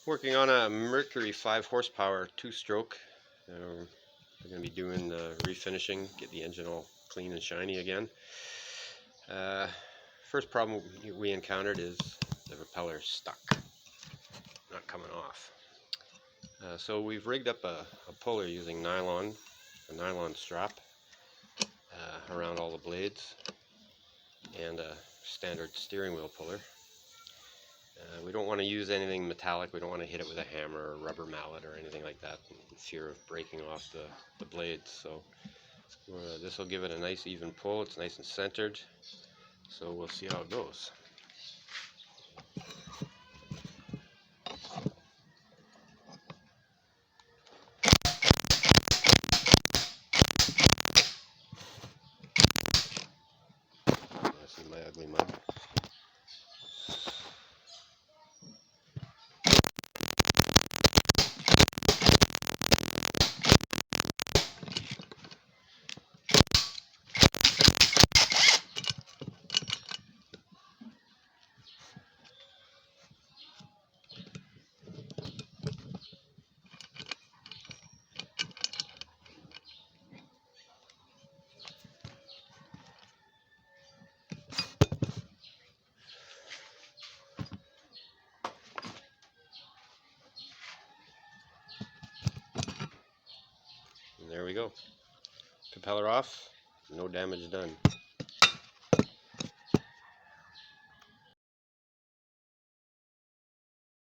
Working on a Mercury 5 horsepower 2-stroke. We're going to be doing the refinishing, get the engine all clean and shiny again. First problem we encountered is the propeller stuck, not coming off. So we've rigged up a puller using a nylon strap around all the blades, and a standard steering wheel puller. We don't want to use anything metallic. We don't want to hit it with a hammer or rubber mallet or anything like that, in fear of breaking off the blades. So this will give it a nice even pull. It's nice and centered, so we'll see how it goes. See my ugly mug. And there we go. Propeller off, no damage done.